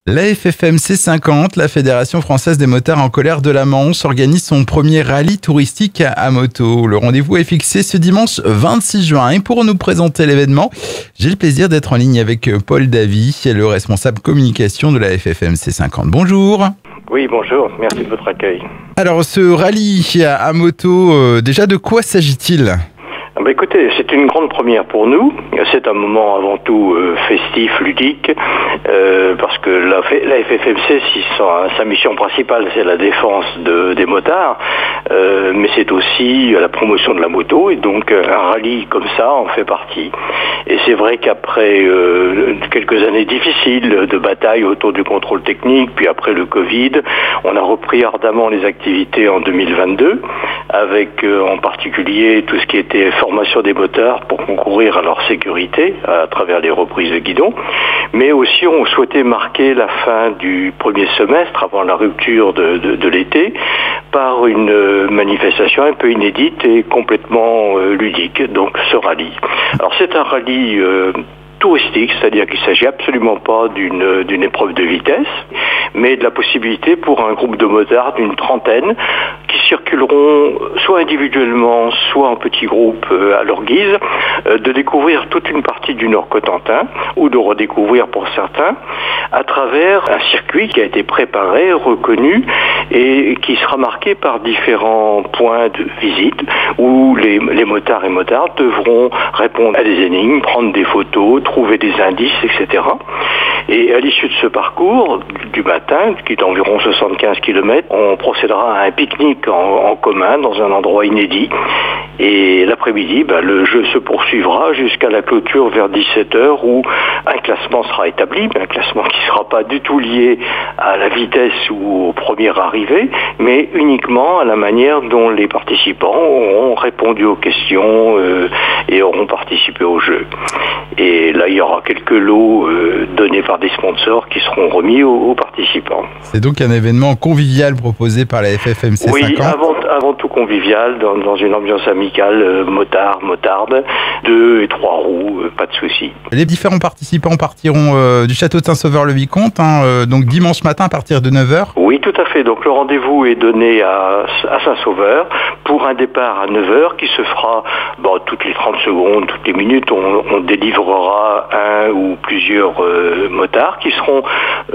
La FFMC 50, la Fédération française des motards en colère de la Manche, organise son premier rallye touristique à moto. Le rendez-vous est fixé ce dimanche 26 juin. Et pour nous présenter l'événement, j'ai le plaisir d'être en ligne avec Paul Davy, le responsable communication de la FFMC 50. Bonjour. Oui, bonjour. Merci de votre accueil. Alors, ce rallye à moto, déjà de quoi s'agit-il ? Écoutez, c'est une grande première pour nous. C'est un moment avant tout festif, ludique, parce que la FFMC, sa mission principale, c'est la défense des motards, mais c'est aussi la promotion de la moto, et donc un rallye comme ça en fait partie. Et c'est vrai qu'après quelques années difficiles de bataille autour du contrôle technique, puis après le Covid, on a repris ardemment les activités en 2022, avec en particulier tout ce qui était formation des motards pour concourir à leur sécurité à travers les reprises de guidon, mais aussi on souhaitait marquer la fin du premier semestre avant la rupture de l'été par une manifestation un peu inédite et complètement ludique, donc ce rallye. Alors c'est un rallye touristique, c'est-à-dire qu'il ne s'agit absolument pas d'une épreuve de vitesse, mais de la possibilité pour un groupe de motards d'une trentaine qui circuleront soit individuellement, soit en petits groupes à leur guise, de découvrir toute une partie du Nord-Cotentin, ou de redécouvrir pour certains, à travers un circuit qui a été préparé, reconnu, et qui sera marqué par différents points de visite, où les motards et motards devront répondre à des énigmes, prendre des photos, trouver des indices, etc. Et à l'issue de ce parcours, du matin, qui est d'environ 75 km, on procédera à un pique-nique en commun dans un endroit inédit. Et l'après-midi, le jeu se poursuivra jusqu'à la clôture vers 17h où un classement sera établi, un classement qui ne sera pas du tout lié à la vitesse ou au premier arrivé, mais uniquement à la manière dont les participants auront répondu aux questions et auront participé au jeu. Et là, il y aura quelques lots donnés par des sponsors qui seront remis aux participants. C'est donc un événement convivial proposé par la FFMC 50. Oui, avant tout convivial, dans une ambiance amicale, motarde, 2 et 3 roues, pas de souci. Les différents participants partiront du château de Saint-Sauveur-le-Vicomte, donc dimanche matin à partir de 9h. Oui, tout à fait. Donc le rendez-vous est donné à Saint-Sauveur pour un départ à 9h qui se fera toutes les 30 secondes, toutes les minutes. On délivrera un ou plusieurs motards qui seront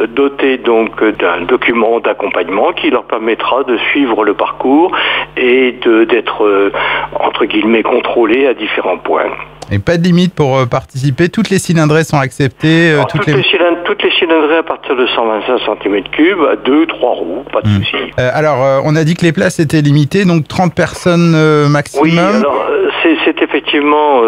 dotés donc d'un document d'accompagnement qui leur permettra de suivre le parcours et d'être entre guillemets contrôlés à différents points. Et pas de limite pour participer, toutes les cylindrées sont acceptées. Toutes les cylindrées à partir de 125 cm3 à 2-3 roues, pas de souci. Alors, on a dit que les places étaient limitées, donc 30 personnes maximum. Oui, alors c'est effectivement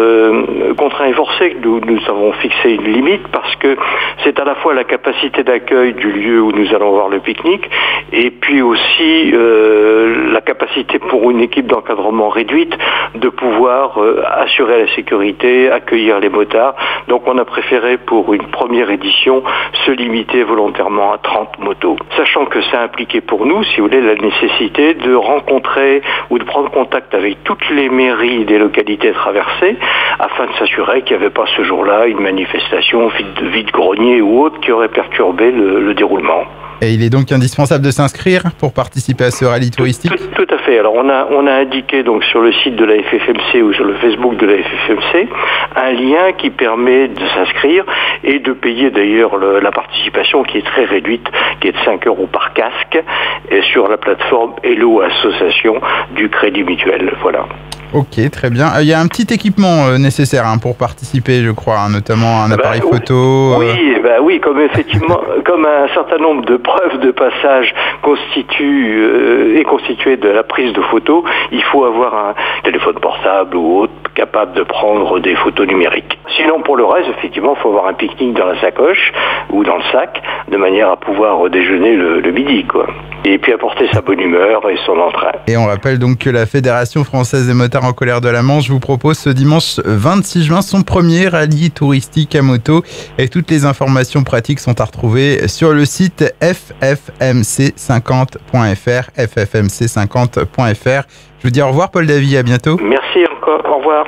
contraint et forcé que nous avons fixé une limite parce que c'est à la fois la capacité d'accueil du lieu où nous allons voir le pique-nique et puis aussi la capacité pour une équipe d'encadrement réduite de pouvoir assurer la sécurité, accueillir les motards. Donc on a préféré pour une première édition se limiter volontairement à 30 motos. Sachant que ça impliquait pour nous, si vous voulez, la nécessité de rencontrer ou de prendre contact avec toutes les mairies des localités traversées afin de s'assurer qu'il n'y avait pas ce jour-là une manifestation vide-grenier ou autre qui aurait perturbé le déroulement. Et il est donc indispensable de s'inscrire pour participer à ce rallye touristique ? Tout à fait. Alors on a indiqué donc sur le site de la FFMC ou sur le Facebook de la FFMC un lien qui permet de s'inscrire et de payer d'ailleurs la participation qui est très réduite, qui est de 5 € par casque, et sur la plateforme Hello Association du Crédit Mutuel. Voilà. Ok, très bien. Il y a un petit équipement nécessaire pour participer, je crois, notamment un appareil photo. Oui, comme un certain nombre de preuves de passage est constitué de la prise de photos, il faut avoir un téléphone portable ou autre capable de prendre des photos numériques. Sinon, pour le reste, effectivement, il faut avoir un pique-nique dans la sacoche ou dans le sac, de manière à pouvoir déjeuner le midi, quoi. Et puis apporter sa bonne humeur et son entrain. Et on rappelle donc que la Fédération française des motards en colère de la Manche vous propose ce dimanche 26 juin son premier rallye touristique à moto. Et toutes les informations pratiques sont à retrouver sur le site ffmc50.fr, ffmc50.fr. Je vous dis au revoir Paul Davy, à bientôt. Merci encore, au revoir.